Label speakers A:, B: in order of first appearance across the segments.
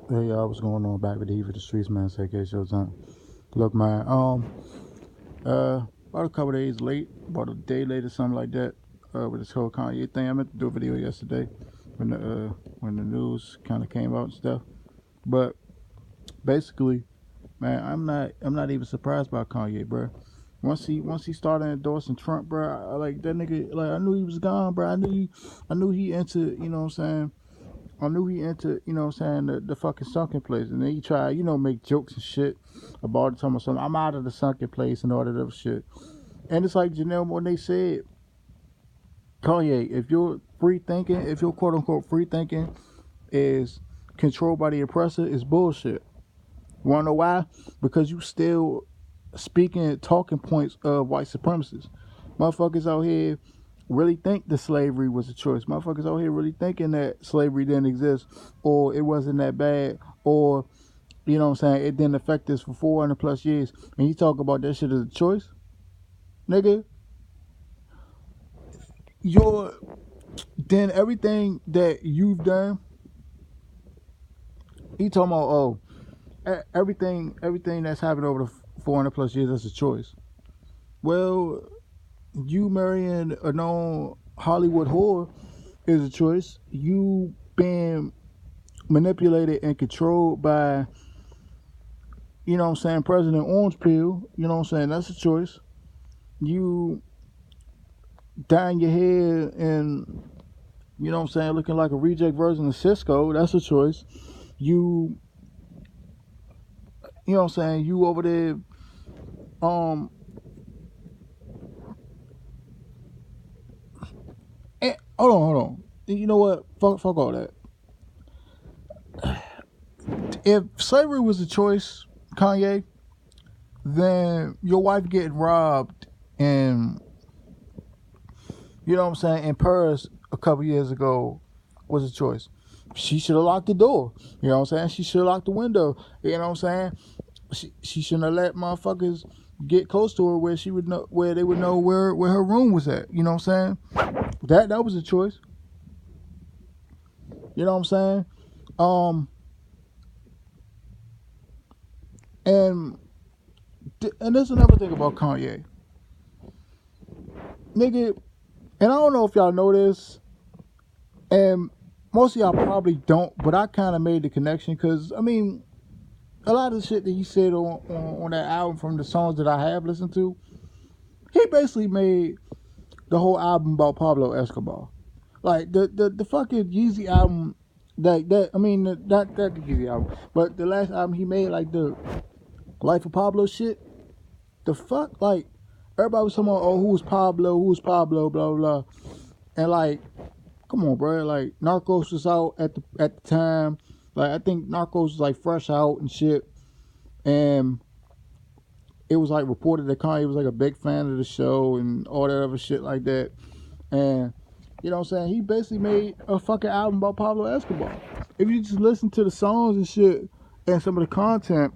A: Hey y'all, what's going on? Back with the Heat for the Streets, man. Say show time. Look, man. About a couple days late, about a day late or something like that. With this whole Kanye thing, I meant to do a video yesterday when the news kind of came out and stuff. But basically, man, I'm not even surprised by Kanye, bro. Once he started endorsing Trump, bro, like that nigga, like I knew he was gone, bro. I knew he into, you know what I'm saying. I knew he into, you know what I'm saying, the fucking sunken place. And then he tried, make jokes and shit about it, talking about something. I'm out of the sunken place and all that other shit. And it's like Janelle Monáe said, Kanye, if you're free thinking, if your quote unquote free thinking is controlled by the oppressor, it's bullshit. Wanna know why? Because you still speaking talking points of white supremacists. Motherfuckers out here really think that slavery was a choice. Motherfuckers out here really thinking that slavery didn't exist or it wasn't that bad or, you know what I'm saying, it didn't affect us for 400 plus years. And you talk about that shit as a choice? Nigga, your then everything that you've done, he talking about, everything that's happened over the 400 plus years, that's a choice. Well, you marrying a known Hollywood whore is a choice. You being manipulated and controlled by, you know what I'm saying, President Orange Pill, you know what I'm saying, that's a choice. You dyeing your hair and, you know what I'm saying, looking like a reject version of Cisco, that's a choice. You know what I'm saying, you over there, um, hold on. You know what? Fuck all that. If slavery was a choice, Kanye, then your wife getting robbed and, you know what I'm saying, in Paris a couple years ago was a choice. She should have locked the door. You know what I'm saying? She should have locked the window. You know what I'm saying? She shouldn't have let motherfuckers get close to her where she would know where they would know where her room was at. You know what I'm saying? That was a choice. You know what I'm saying? Um and and there's another thing about Kanye. Nigga, and I don't know if y'all know this, and most of y'all probably don't, but I kind of made the connection because, I mean, a lot of the shit that he said on that album from the songs that I have listened to, he basically made the whole album about Pablo Escobar. Like the fucking Yeezy album, that I mean that the Yeezy album, but the last album he made, like the Life of Pablo shit. The fuck, like everybody was talking about, oh, who's Pablo, blah blah, and like, come on, bro, like Narcos was out at the time. Like I think Narcos was like fresh out and shit, and it was like reported that Kanye was like a big fan of the show and all that other shit like that. And you know what I'm saying? He basically made a fucking album about Pablo Escobar. If you just listen to the songs and shit and some of the content,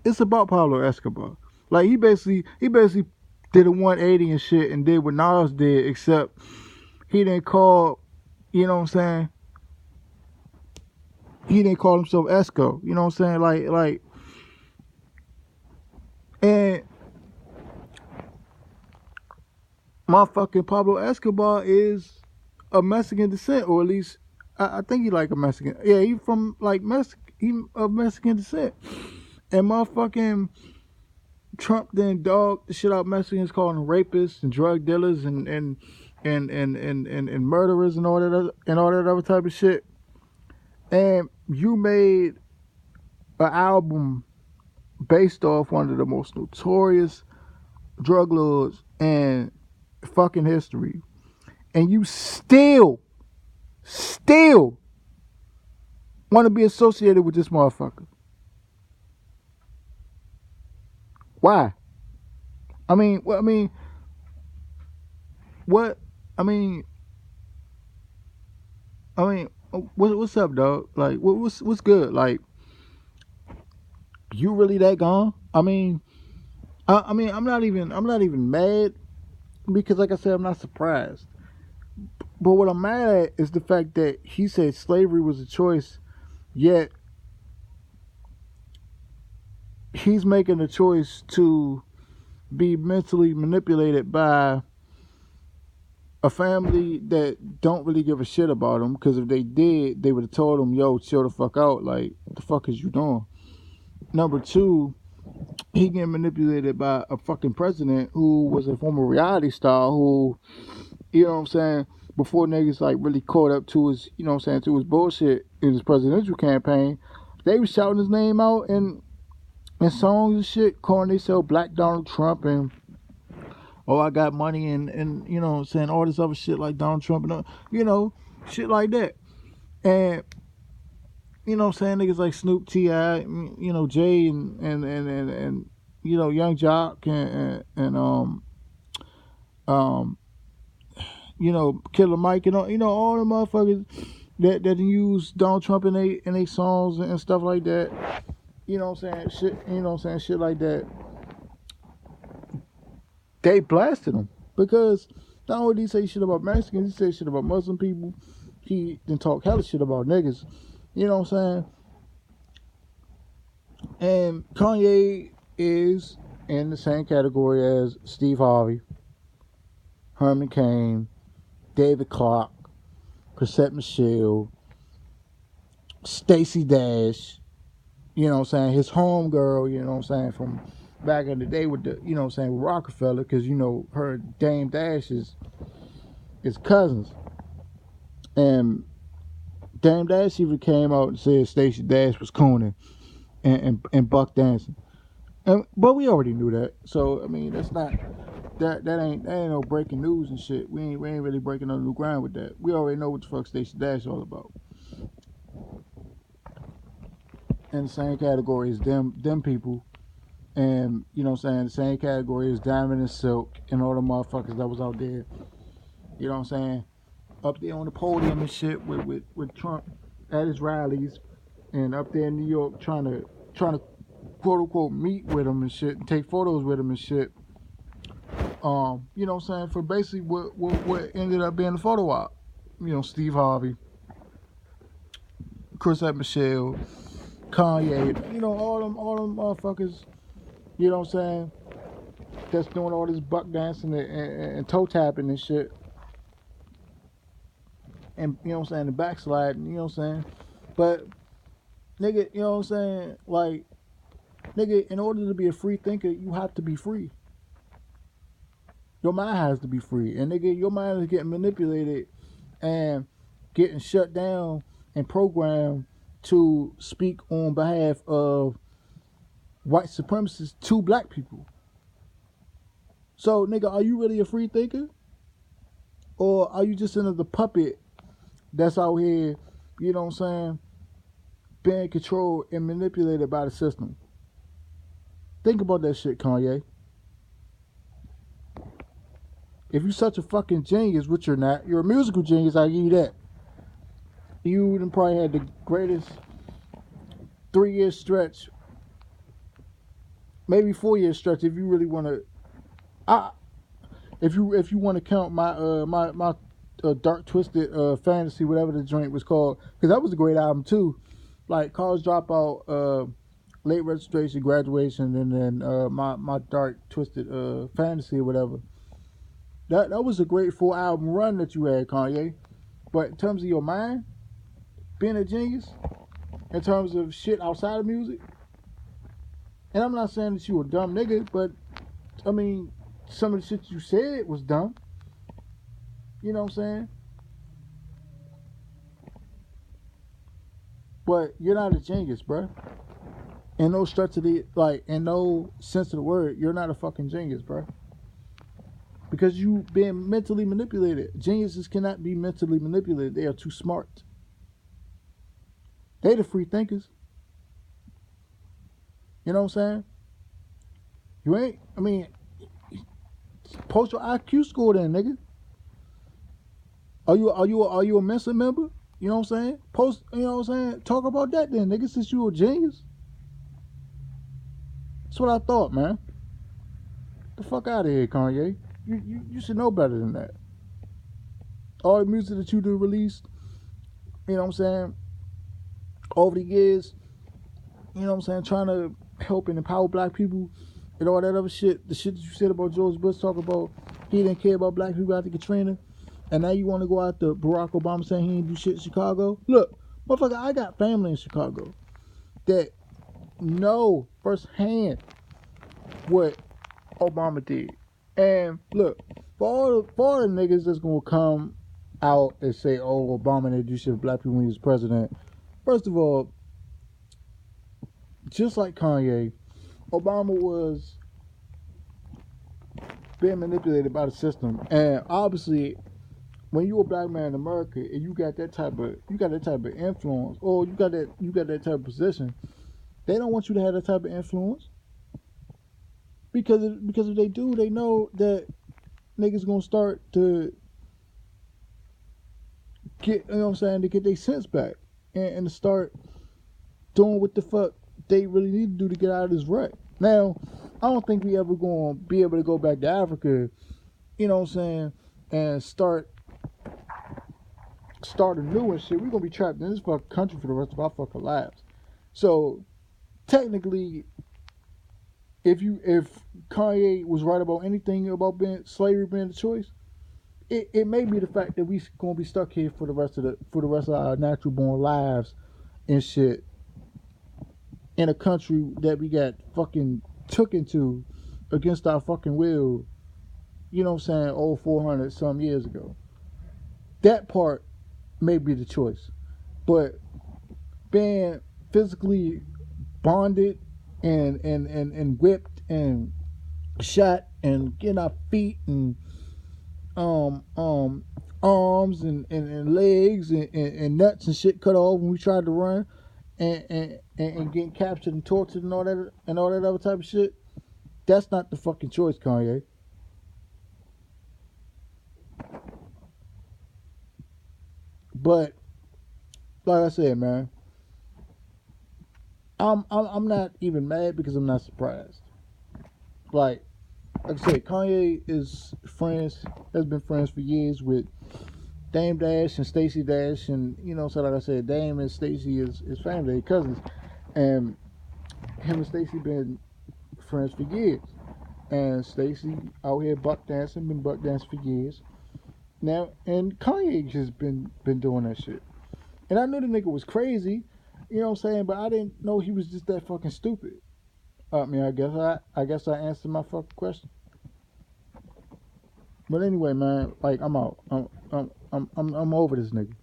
A: it's about Pablo Escobar. Like he basically did a 180 and shit and did what Nas did, except he didn't call, you know what I'm saying? He didn't call himself Esco. You know what I'm saying? Like and motherfucking Pablo Escobar is a Mexican descent, or at least I think he like a Mexican. Yeah, he from like Mexican. He of Mexican descent, and motherfucking Trump then dog the shit out Mexicans, calling them rapists and drug dealers and murderers and all that other type of shit. And you made an album based off one of the most notorious drug lords in fucking history, and you still want to be associated with this motherfucker. Why? I mean, what? I mean, what? I mean, what's up, dog? Like, what's good? Like, you really that gone? I mean, I'm not even mad because, like I said, I'm not surprised. But what I'm mad at is the fact that he said slavery was a choice, yet he's making a choice to be mentally manipulated by a family that don't really give a shit about him. Because if they did, they would have told him, "Yo, chill the fuck out. Like, what the fuck is you doing?" Number two, he getting manipulated by a fucking president who was a former reality star who, you know what I'm saying, before niggas like really caught up to his, you know what I'm saying, to his bullshit in his presidential campaign, they was shouting his name out in songs and shit, calling themselves Black Donald Trump and oh I got money and you know what I'm saying, all this other shit like Donald Trump and you know, shit like that. And you know what I'm saying, niggas like Snoop T.I., you know, Jay and you know, Young Jock and um you know, Killer Mike and all, you know, all the motherfuckers that use Donald Trump in they songs and stuff like that. You know what I'm saying? Shit, you know what I'm saying? Shit like that. They blasted him because not only did he say shit about Mexicans, he said shit about Muslim people. He didn't talk hella shit about niggas. You know what I'm saying? And Kanye is in the same category as Steve Harvey, Herman Cain, David Clark, Chrisette Michelle, Stacey Dash, you know what I'm saying, his homegirl, you know what I'm saying, from back in the day with the, you know what I'm saying, with Rockefeller, because, you know, her Dame Dash is cousins. And Dame Dash even came out and said Stacey Dash was cooning and buck dancing. But we already knew that. So, I mean, that's not, that ain't no breaking news and shit. We ain't really breaking no new ground with that. We already know what the fuck Stacey Dash all about. In the same category as them people. And, you know what I'm saying, the same category as Diamond and Silk and all the motherfuckers that was out there, you know what I'm saying, up there on the podium and shit with Trump at his rallies and up there in New York trying to quote unquote meet with him and shit and take photos with him and shit. You know what I'm saying, for basically what ended up being the photo op. You know, Steve Harvey, Chrisette Michelle, Kanye, you know, all them motherfuckers, you know what I'm saying, that's doing all this buck dancing and toe tapping and shit. And, you know what I'm saying, the backsliding, you know what I'm saying. But, nigga, you know what I'm saying, like, nigga, in order to be a free thinker, you have to be free. Your mind has to be free. And, nigga, your mind is getting manipulated and getting shut down and programmed to speak on behalf of white supremacists to black people. So, nigga, are you really a free thinker? Or are you just another puppet that's out here, you know what I'm saying, being controlled and manipulated by the system? Think about that shit, Kanye. If you're such a fucking genius, which you're not, you're a musical genius, I give you that. You would probably had the greatest 3-year stretch, maybe 4-year stretch if you really want to. If you want to count my Dark Twisted Fantasy, whatever the joint was called, because that was a great album too. Like College Dropout, Late Registration, Graduation, and then my Dark Twisted Fantasy or whatever. That was a great 4-album run that you had, Kanye. But in terms of your mind, being a genius, in terms of shit outside of music, and I'm not saying that you a dumb nigga, but I mean, some of the shit you said was dumb. You know what I'm saying? But you're not a genius, bro. In no stretch of the, like, in no sense of the word, you're not a fucking genius, bro. Because you being mentally manipulated. Geniuses cannot be mentally manipulated. They are too smart. They the free thinkers. You know what I'm saying? You ain't, I mean, post your IQ score then, nigga. Are you a Mensa member? You know what I'm saying? Post, you know what I'm saying? Talk about that then, nigga, since you a genius. That's what I thought, man. The fuck out of here, Kanye. You should know better than that. All the music that you do release, you know what I'm saying, over the years, you know what I'm saying, trying to helping empower black people and all that other shit. The shit that you said about George Bush, talk about he didn't care about black people after Katrina, and now you want to go out to Barack Obama saying he didn't do shit in Chicago. Look, motherfucker, I got family in Chicago that know firsthand what Obama did. And look, for all the niggas that's gonna come out and say, "Oh, Obama didn't do shit for black people when he was president." First of all, just like Kanye, Obama was being manipulated by the system, and obviously, when you a black man in America and you got that type of influence, or you got that type of position, they don't want you to have that type of influence because if they do, they know that niggas gonna start to get, you know what I'm saying, to get their sense back and to start doing what the fuck they really need to do to get out of this rut. Now, I don't think we ever gonna be able to go back to Africa, you know what I'm saying, and start anew and shit. We're gonna be trapped in this fucking country for the rest of our fucking lives. So technically, if Kanye was right about anything about slavery being the choice, it may be the fact that we gonna be stuck here for the rest of our natural born lives and shit in a country that we got fucking took into against our fucking will, you know what I'm saying, 400 some years ago. That part may be the choice. But being physically bonded and whipped and shot and getting our feet and arms and legs and nuts and shit cut off when we tried to run and getting captured and tortured and all that other type of shit. That's not the fucking choice, Kanye. But like I said, man, I'm not even mad because I'm not surprised. Like I said, Kanye has been friends for years with Dame Dash and Stacey Dash, and you know, so like I said, Dame and Stacey is family, cousins, and him and Stacey been friends for years. And Stacey out here been buck dancing for years now, and Kanye just been doing that shit. And I knew the nigga was crazy, you know what I'm saying, but I didn't know he was just that fucking stupid. I mean, I guess I answered my fucking question. But anyway, man, like I'm out. I'm over this nigga.